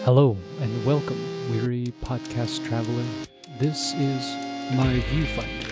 Hello and welcome, weary podcast traveler. This is my viewfinder.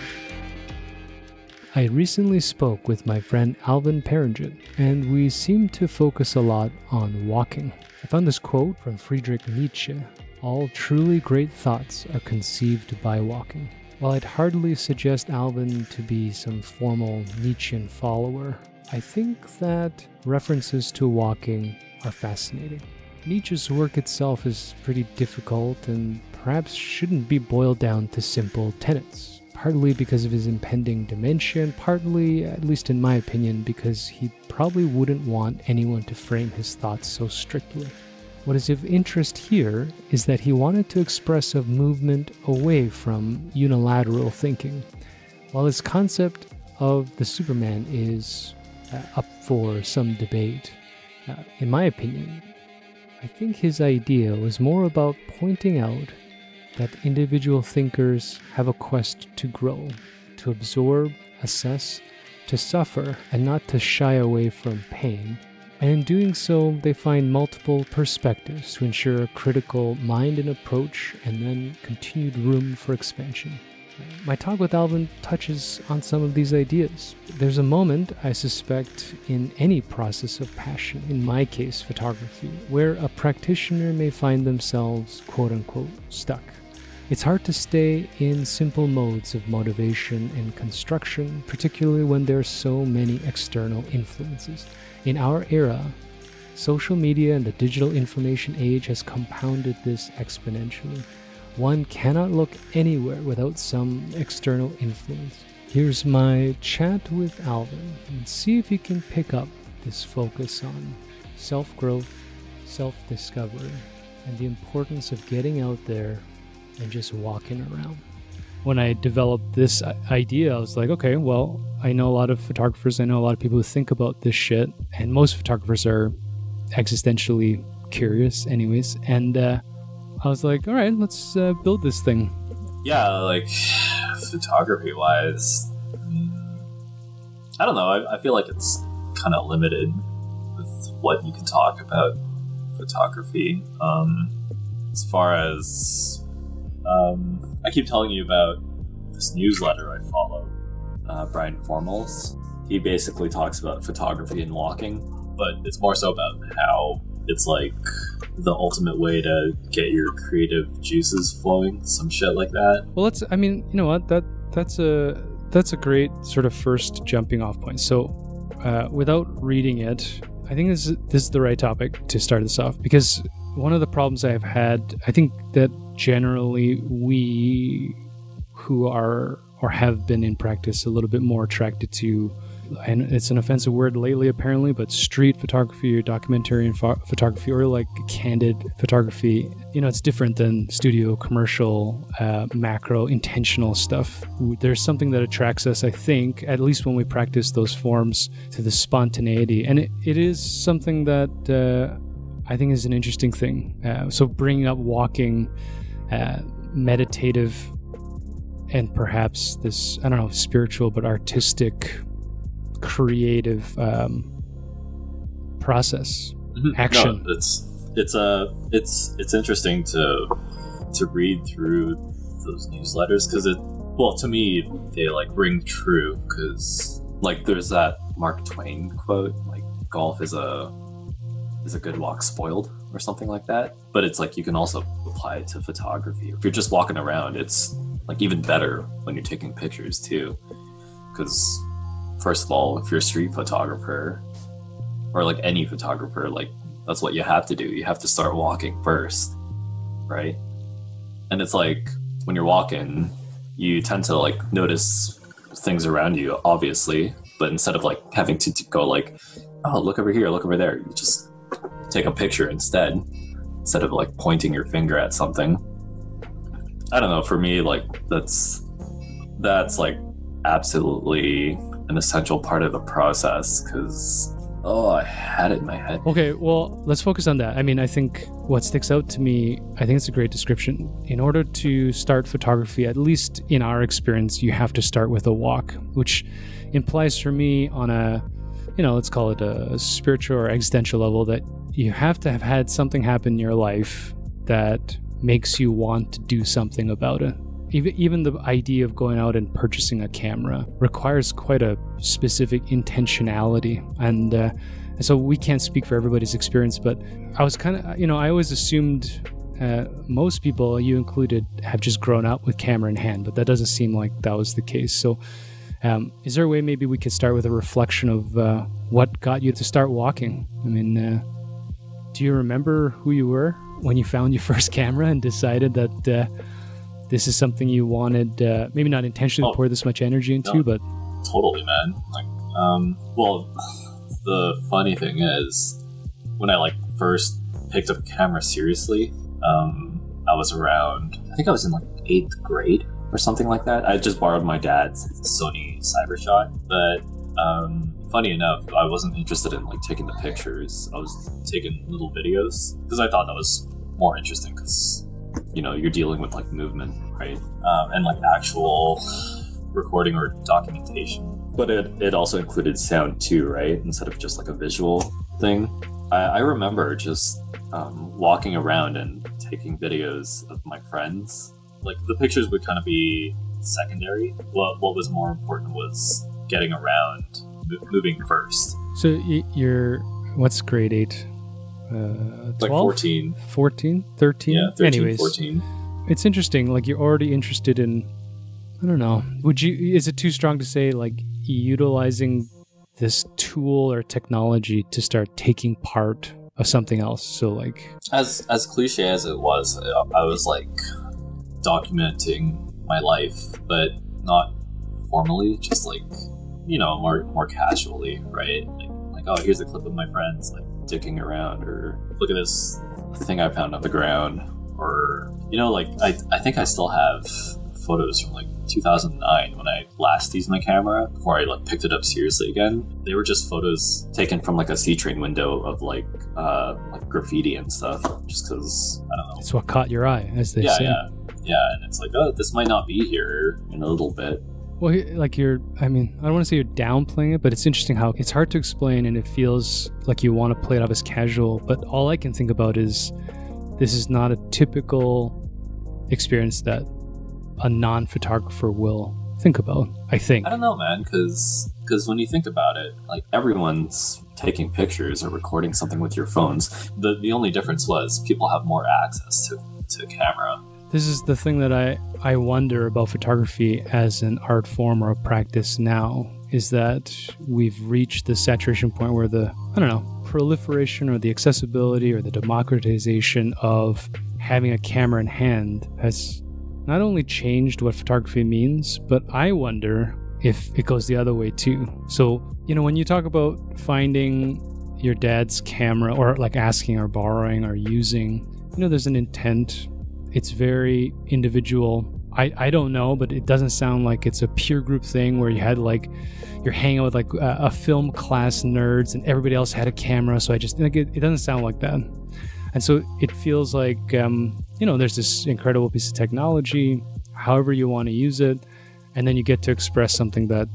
I recently spoke with my friend Alvin Paringit, and we seemed to focus a lot on walking. I found this quote from Friedrich Nietzsche: "All truly great thoughts are conceived by walking." While I'd hardly suggest Alvin to be some formal Nietzschean follower, I think that references to walking are fascinating. Nietzsche's work itself is pretty difficult and perhaps shouldn't be boiled down to simple tenets, partly because of his impending dementia and partly, at least in my opinion, because he probably wouldn't want anyone to frame his thoughts so strictly. What is of interest here is that he wanted to express a movement away from unilateral thinking. While his concept of the Superman is up for some debate, in my opinion, I think his idea was more about pointing out that individual thinkers have a quest to grow, to absorb, assess, to suffer, and not to shy away from pain. And in doing so, they find multiple perspectives to ensure a critical mind and approach, and then continued room for expansion. My talk with Alvin touches on some of these ideas. There's a moment, I suspect, in any process of passion, in my case photography, where a practitioner may find themselves quote-unquote stuck. It's hard to stay in simple modes of motivation and construction, particularly when there are so many external influences. In our era, social media and the digital information age has compounded this exponentially. One cannot look anywhere without some external influence. Here's my chat with Alvin, and see if you can pick up this focus on self-growth, self-discovery, and the importance of getting out there and just walking around. When I developed this idea, I was like, okay, well, I know a lot of photographers, I know a lot of people who think about this shit, and most photographers are existentially curious anyways, and I was like, all right, let's build this thing. Yeah, like, photography-wise, I don't know, I feel like it's kind of limited with what you can talk about photography. As far as, I keep telling you about this newsletter I follow, Brian Formal's. He basically talks about photography and walking, but it's more so about how it's like the ultimate way to get your creative juices flowing, some shit like that. Well, you know what, that's a great sort of first jumping off point. So without reading it, I think this is the right topic to start this off, because one of the problems I've had, I think that generally we who are or have been in practice a little bit more attracted to, and it's an offensive word lately apparently, but street photography or documentary photography or like candid photography, you know, it's different than studio, commercial, macro, intentional stuff. There's something that attracts us, I think, at least when we practice those forms, to the spontaneity. And it is something that I think is an interesting thing. So bringing up walking, meditative, and perhaps this, I don't know, spiritual but artistic, creative process, action. No, it's interesting to read through those newsletters, because to me they like ring true, because like there's that Mark Twain quote, like golf is a good walk spoiled, or something like that. But it's like you can also apply it to photography. If you're just walking around, it's like even better when you're taking pictures too, because first of all, if you're a street photographer or like any photographer, like that's what you have to do. You have to start walking first, right? And it's like when you're walking, you tend to like notice things around you, obviously, but instead of like having to go like, oh, look over here, look over there, you just take a picture instead of like pointing your finger at something. I don't know, for me, like that's like absolutely an essential part of the process, because I had it in my head. Okay, well, let's focus on that. I mean, I think what sticks out to me, I think it's a great description. In order to start photography, at least in our experience, you have to start with a walk, which implies for me on a, let's call it a spiritual or existential level, that you have to have had something happen in your life that makes you want to do something about it. Even the idea of going out and purchasing a camera requires quite a specific intentionality. And so we can't speak for everybody's experience, but I was kind of, I always assumed most people, you included, have just grown up with camera in hand, but that doesn't seem like that was the case. So is there a way maybe we could start with a reflection of what got you to start walking? I mean, do you remember who you were when you found your first camera and decided that this is something you wanted, maybe not intentionally pour this much energy into, but... Totally, man. Like, well, the funny thing is, when I first picked up a camera seriously, I was around, I think I was in 8th grade or something like that. I just borrowed my dad's Sony Cybershot, but funny enough, I wasn't interested in taking the pictures. I was taking little videos because I thought that was more interesting because you're dealing with movement, right? And actual recording or documentation. But it also included sound too, right? Instead of just a visual thing. I remember just walking around and taking videos of my friends. The pictures would kind of be secondary. What was more important was getting around, moving first. So what's grade 8? 12? 14. 14? 13? Yeah, 13, Anyways, 14. It's interesting, you're already interested in, I don't know, is it too strong to say, utilizing this tool or technology to start taking part of something else? So, As cliche as it was, I was, documenting my life, but not formally, just, more casually, right? Oh, here's a clip of my friends, dicking around, or look at this thing I found on the ground, or I think I still have photos from 2009 when I last used my camera before I picked it up seriously again. They were just photos taken from a C-train window of graffiti and stuff, just because I don't know. It's what caught your eye, as they say. Yeah, and it's oh, this might not be here in a little bit. Well, I don't want to say you're downplaying it, but it's interesting how it's hard to explain and it feels like you want to play it off as casual, but all I can think about is this is not a typical experience that a non-photographer will think about, I think. I don't know, man, because when you think about it, everyone's taking pictures or recording something with your phones. The only difference was people have more access to camera. This is the thing that I wonder about photography as an art form or a practice now, is that we've reached the saturation point where the, proliferation or the accessibility or the democratization of having a camera in hand has not only changed what photography means, but I wonder if it goes the other way too. So, when you talk about finding your dad's camera or asking or borrowing or using, there's an intent. It's very individual. I don't know, but it doesn't sound like it's a peer group thing where you had you're hanging out with a film class nerds and everybody else had a camera. So I just it doesn't sound like that. And so it feels like, there's this incredible piece of technology, however you want to use it. And then you get to express something that,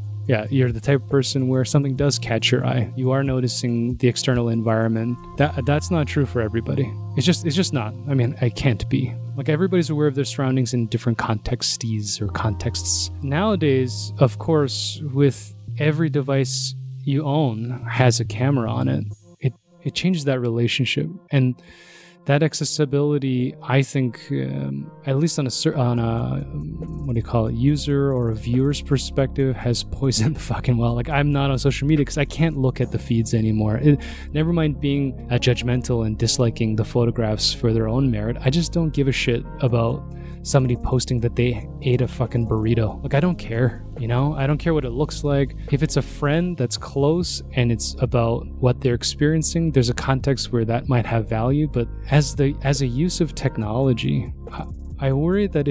you're the type of person where something does catch your eye. You are noticing the external environment. That's not true for everybody. It's just not. I mean, I can't be. Everybody's aware of their surroundings in different contexts or contexts. Nowadays, of course, with every device you own has a camera on it. It changes that relationship. And that accessibility, I think, at least on a user or a viewer's perspective, has poisoned the fucking well. I'm not on social media because I can't look at the feeds anymore. Never mind being judgmental and disliking the photographs for their own merit. I just don't give a shit about somebody posting that they ate a fucking burrito. I don't care, I don't care what it looks like. If it's a friend that's close and it's about what they're experiencing, there's a context where that might have value. But as a use of technology, I worry that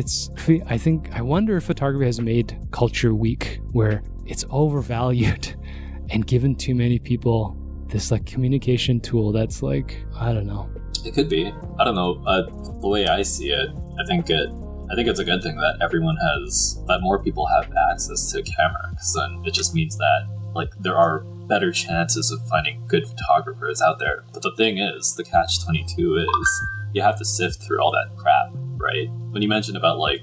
I wonder if photography has made culture weak, where it's overvalued and given too many people this more tool that's I don't know. It could be. I don't know. The way I see it, I think it's a good thing that more people have access to a camera, because then it just means that there are better chances of finding good photographers out there. But the thing is, the catch-22 is you have to sift through all that crap, right? When you mentioned about like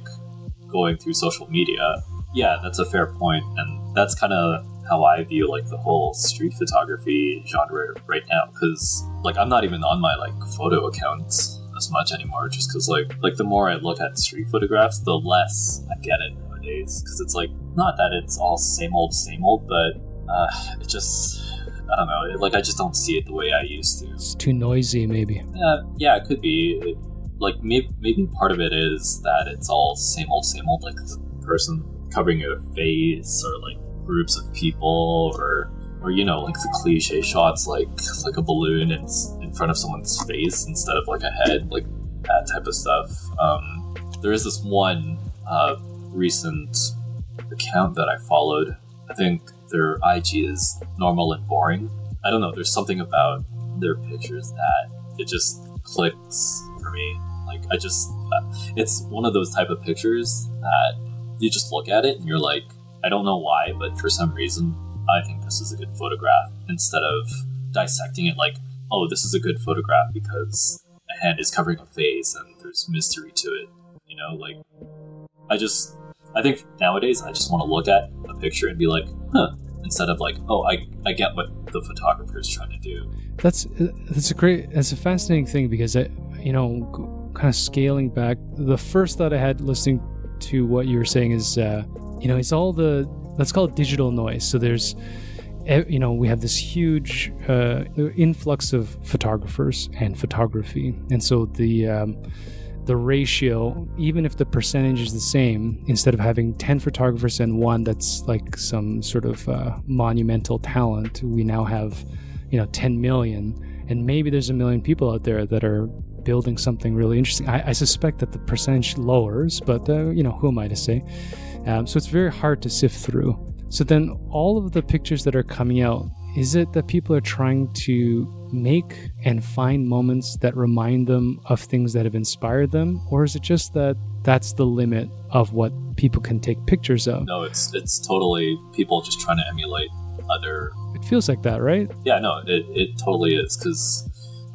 going through social media, yeah, that's a fair point, and that's kind of how I view like the whole street photography genre right now, because like I'm not even on my like photo accounts as much anymore, just because like the more I look at street photographs, the less I get it nowadays, because it's like not that it's all same old, but it just, I don't know, like I just don't see it the way I used to. It's too noisy, maybe. Yeah, it could be. Like maybe part of it is that it's all same old, like the person covering a face, or like groups of people, or you know, like the cliche shots, like a balloon in front of someone's face instead of like a head, like that type of stuff. There is this one recent account that I followed. I think their IG is normal and boring. I don't know, there's something about their pictures that it just clicks for me. Like it's one of those type of pictures that you just look at it and you're like, I don't know why, but for some reason I think this is a good photograph, instead of dissecting it like, oh, this is a good photograph because a hand is covering a face and there's mystery to it. You know, like I think nowadays I just want to look at a picture and be like, huh, instead of like, oh, I get what the photographer is trying to do. That's a fascinating thing, because kind of scaling back, the first thought I had listening to what you were saying is, it's all the, let's call it digital noise. So there's, we have this huge influx of photographers and photography, and so the ratio, even if the percentage is the same, instead of having 10 photographers and one that's like some sort of monumental talent, we now have 10 million, and maybe there's 1 million people out there that are building something really interesting. I suspect that the percentage lowers, but who am I to say? So it's very hard to sift through. So then all of the pictures that are coming out, is it that people are trying to make and find moments that remind them of things that have inspired them? Or is it just that that's the limit of what people can take pictures of? No, it's totally people just trying to emulate other... It feels like that, right? Yeah, no, it totally is, because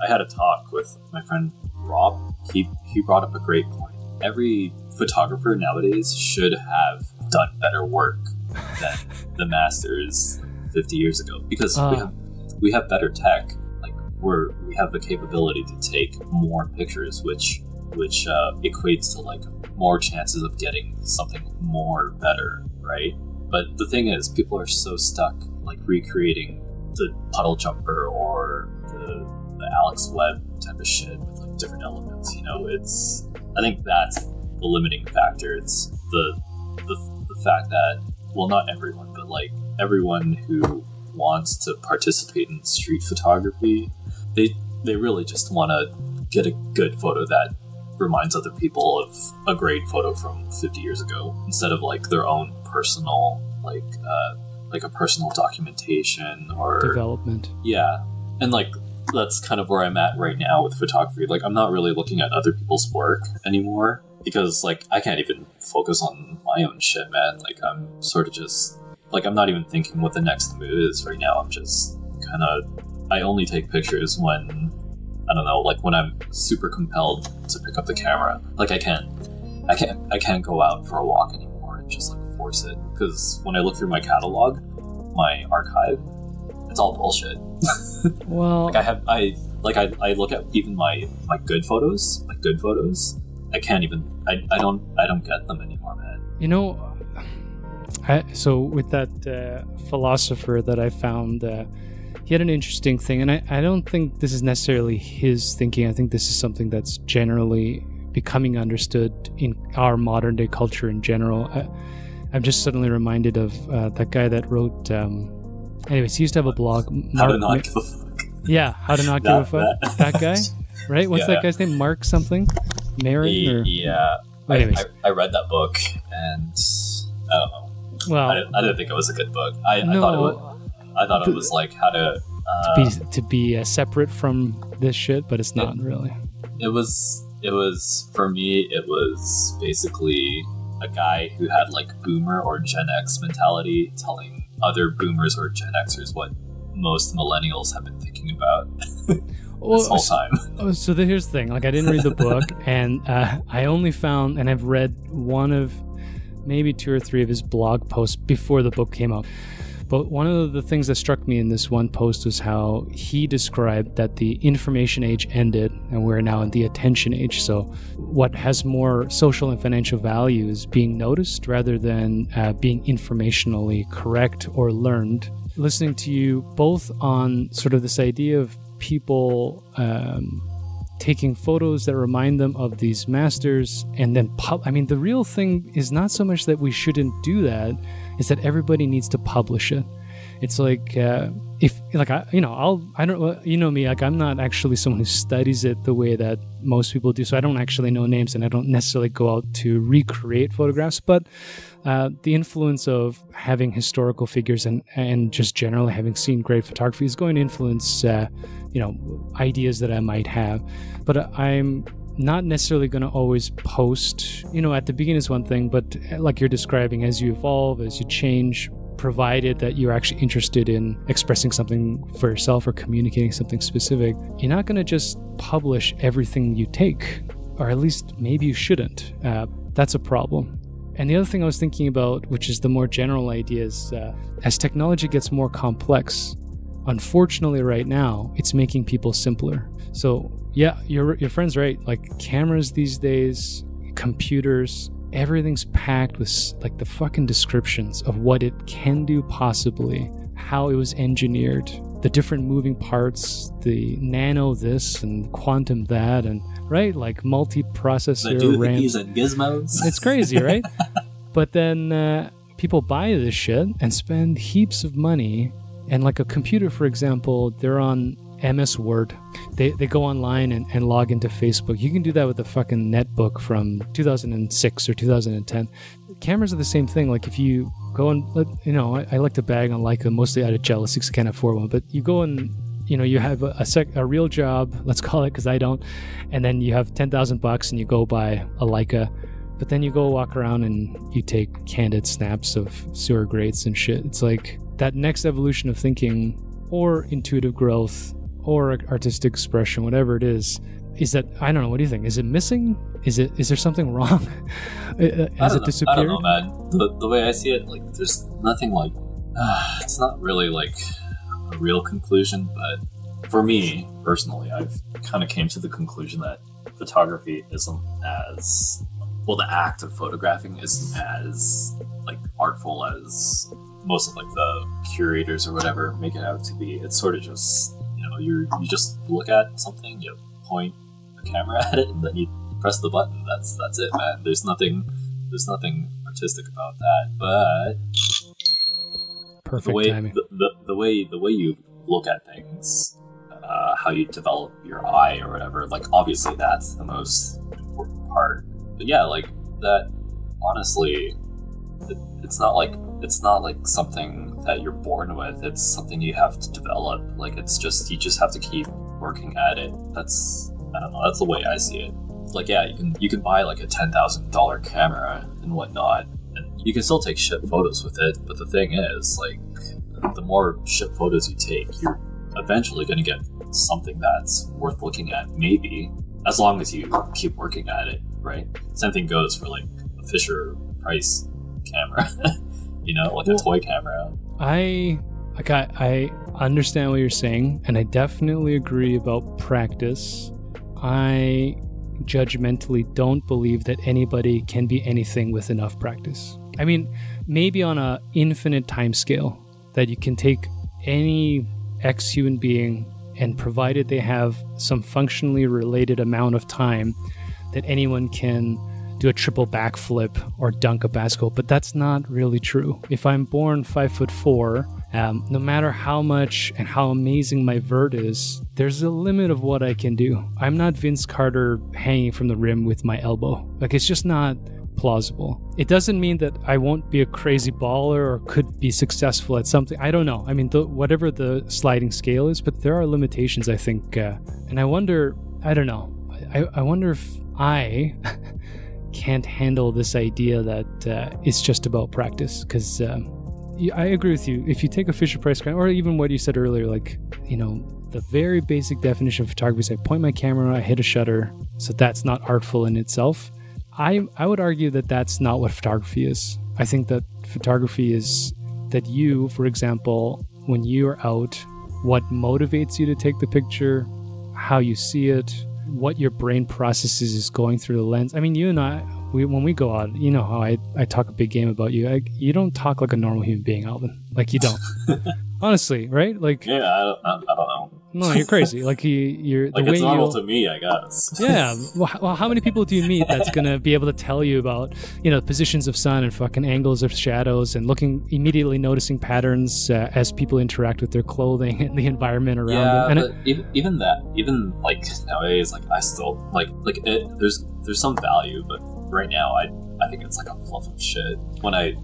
I had a talk with my friend Rob. He brought up a great point. Every photographer nowadays should have done better work than the masters 50 years ago, because we have better tech. Like we have the capability to take more pictures, which equates to like more chances of getting something more better, right? But the thing is, people are so stuck like recreating the puddle jumper or the Alex Webb type of shit with like different elements. I think that's the limiting factor. It's the fact that, well, not everyone, but like everyone who wants to participate in street photography, they really just want to get a good photo that reminds other people of a great photo from 50 years ago, instead of like their own personal like a personal documentation or development. Yeah, and like that's kind of where I'm at right now with photography. Like I'm not really looking at other people's work anymore, because like I can't even focus on my own shit, man. Like I'm sort of just like, I'm not even thinking what the next move is right now. I'm just kind of, I only take pictures when, I don't know, like when I'm super compelled to pick up the camera. Like I can't go out for a walk anymore and just like force it, because when I look through my catalog, my archive, it's all bullshit. Well, like I look at even my good photos, I can't even, I don't get them anymore, man. So with that philosopher that I found, he had an interesting thing, and I don't think this is necessarily his thinking. I think this is something that's generally becoming understood in our modern day culture in general. I'm just suddenly reminded of that guy that wrote, anyways, he used to have a blog. How to Not Give a Fuck. Yeah, How to Not Give a Fuck. That guy, right? What's that guy's name? Mark something? Marin? Yeah. I read that book, and I don't know. Well, I didn't think it was a good book. I thought it was like how to be separate from this shit, but it's not really. It was for me. It was basically a guy who had like boomer or Gen X mentality, telling other boomers or Gen Xers what most millennials have been thinking about Well, this whole time. So here's the thing. Like, I didn't read the book, and I only found, and I've read one of maybe 2 or 3 of his blog posts before the book came out. But one of the things that struck me in this one post was how he described that the information age ended and we're now in the attention age. So what has more social and financial value is being noticed rather than being informationally correct or learned. Listening to you both on sort of this idea of people taking photos that remind them of these masters and then the real thing is not so much that we shouldn't do that, is that everybody needs to publish it. It's like if like I don't you know me, like I'm not actually someone who studies it the way that most people do, so I don't actually know names and I don't necessarily go out to recreate photographs, but the influence of having historical figures and just generally having seen great photography is going to influence ideas that I might have. But I'm not necessarily going to always post, at the beginning is one thing, but like you're describing, as you evolve, as you change, provided that you're actually interested in expressing something for yourself or communicating something specific, you're not going to just publish everything you take, or at least maybe you shouldn't. That's a problem. And the other thing I was thinking about, which is the more general idea, is as technology gets more complex, unfortunately right now, it's making people simpler. So yeah, your friend's right. Like cameras these days, computers, everything's packed with like the fucking descriptions of what it can do possibly, how it was engineered, the different moving parts, the nano this and quantum that, and right, like multi-processor RAM. And gizmos. It's crazy, right? But then people buy this shit and spend heaps of money. And like a computer, for example, they're on MS Word. They go online and log into Facebook. You can do that with a fucking netbook from 2006 or 2010. Cameras are the same thing. Like if you go and, I like to bag on Leica mostly out of jealousy because I can't afford one. But you go and, you have a real job, let's call it, because I don't. And then you have $10,000 and you go buy a Leica. But then you go walk around and you take candid snaps of sewer grates and shit. It's like that next evolution of thinking or intuitive growth or artistic expression, whatever it is that, I don't know, what do you think? Is it missing? Is there something wrong? Has it disappeared? I don't know, man. The way I see it, like, there's nothing like, it's not really like a real conclusion, but for me, personally, I've kind of came to the conclusion that photography isn't as, well, the act of photographing isn't as, like, artful as most of, like, the curators or whatever make it out to be. It's sort of just, you just look at something, you point the camera at it, and then you press the button. That's it, man. There's nothing artistic about that. But perfect timing. The way you look at things, how you develop your eye or whatever, like obviously that's the most important part. But yeah, like that. Honestly, it's not like something that you're born with. It's something you have to develop. Like you just have to keep working at it. I don't know, that's the way I see it. Like, yeah, you can buy like a $10,000 camera and whatnot, and you can still take shit photos with it. But the thing is, like, the more shit photos you take, you're eventually going to get something that's worth looking at, maybe, as long as you keep working at it, right? Same thing goes for like a Fisher Price camera. Like a toy camera. I understand what you're saying, and I definitely agree about practice. I judgmentally don't believe that anybody can be anything with enough practice. I mean, maybe on an infinite time scale, that you can take any ex-human being, and provided they have some functionally related amount of time, that anyone can do a triple backflip or dunk a basketball, but that's not really true. If I'm born 5'4", no matter how much and how amazing my vert is, there's a limit of what I can do. I'm not Vince Carter hanging from the rim with my elbow. Like, it's just not plausible. It doesn't mean that I won't be a crazy baller or could be successful at something. I don't know. I mean, whatever the sliding scale is, but there are limitations, I think. And I wonder, I don't know. I wonder if I can't handle this idea that it's just about practice, because I agree with you. If you take a Fisher-Price crane, or even what you said earlier, like, the very basic definition of photography is I point my camera, I hit a shutter, so that's not artful in itself. I would argue that that's not what photography is. I think that photography is that you, for example, when you're out, what motivates you to take the picture, how you see it, what your brain processes is going through the lens. I mean, you and I, when we go out, you know how I talk a big game about you. You don't talk like a normal human being, Alvin. Like, you don't. Honestly, right? Like, yeah, I don't know. No, you're crazy. Like, you're like, the way it's normal to me, I guess. Yeah. Well, how many people do you meet that's gonna be able to tell you about, positions of sun and fucking angles of shadows and immediately noticing patterns as people interact with their clothing and the environment around them? And but even like nowadays, like I still there's some value, but right now I think it's like a fluff of shit when I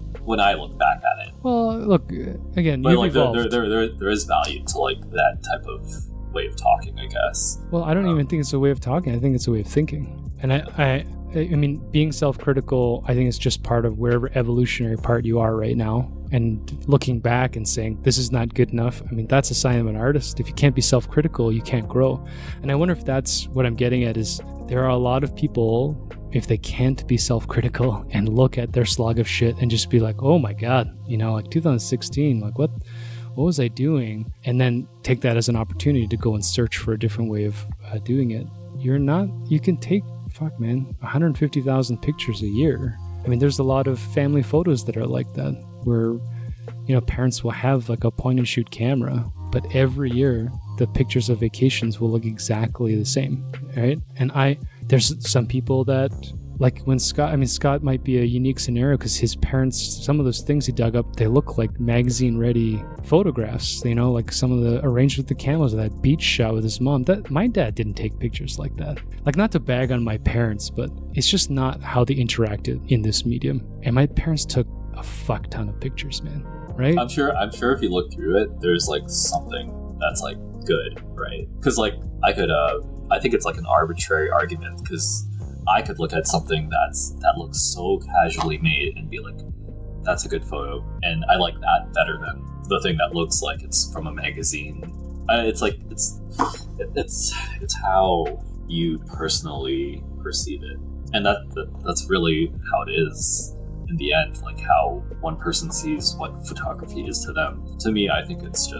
look back at it. Well, look, again, but you've like evolved. there is value to like that type of way of talking, I guess. Well, I don't even think it's a way of talking. I think it's a way of thinking. And I mean, being self-critical, I think it's just part of wherever evolutionary part you are right now. And looking back and saying, this is not good enough, I mean, that's a sign of an artist. If you can't be self-critical, you can't grow. And I wonder if that's what I'm getting at, is there are a lot of people, if they can't be self-critical and look at their slog of shit and just be like, oh my God, like 2016, like what was I doing? And then take that as an opportunity to go and search for a different way of doing it. You can take, 150,000 pictures a year. I mean, there's a lot of family photos that are like that, where, parents will have like a point and shoot camera, but every year the pictures of vacations will look exactly the same, right? And there's some people that, like when Scott might be a unique scenario because his parents, some of those things he dug up, they look like magazine-ready photographs, like some of the arranged with the cameras, that beach shot with his mom. That my dad didn't take pictures like that. Like, not to bag on my parents, but it's just not how they interacted in this medium. And my parents took a fuck ton of pictures, man, right? I'm sure if you look through it, there's like something that's like good, right? Because like I think it's like an arbitrary argument, because I could look at something that looks so casually made and be like, that's a good photo, and I like that better than the thing that looks like it's from a magazine. It's like it's how you personally perceive it, and that's really how it is in the end. Like how one person sees what photography is to them. To me, I think it's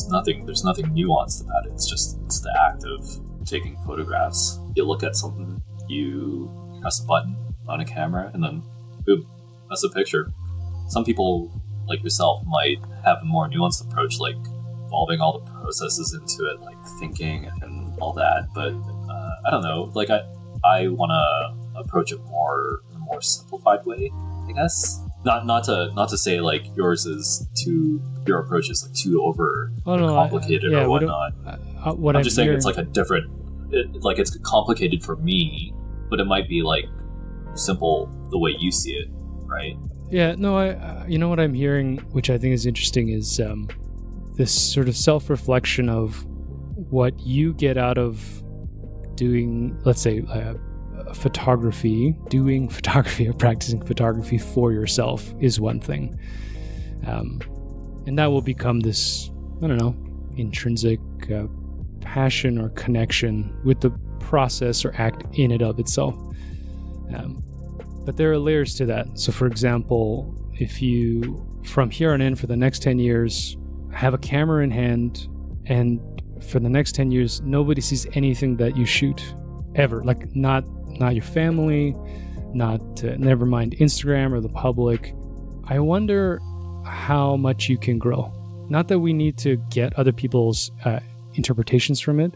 nothing. There's nothing nuanced about it. It's the act of taking photographs. You look at something, you press a button on a camera, and then boom, that's a picture. Some people, like yourself, might have a more nuanced approach, like involving all the processes into it, like thinking and all that. But I don't know. Like I want to approach it in a more simplified way, I guess. Not to say like your approach is like too over complicated or whatnot. I'm just saying it's like a different. Like it's complicated for me, but it might be like simple the way you see it, right? Yeah, no, you know what I'm hearing, which I think is interesting, is this sort of self-reflection of what you get out of doing, let's say, doing photography or practicing photography for yourself is one thing. And that will become this, I don't know, intrinsic passion or connection with the process or act in and of itself. But there are layers to that. So for example, if you, from here on in for the next 10 years, have a camera in hand, and for the next 10 years, nobody sees anything that you shoot, ever. Like not your family, never mind Instagram or the public. I wonder how much you can grow. Not that we need to get other people's interpretations from it,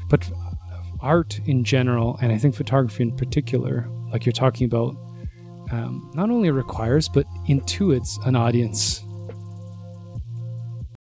but art in general, and I think photography in particular, like you're talking about, not only requires but intuits an audience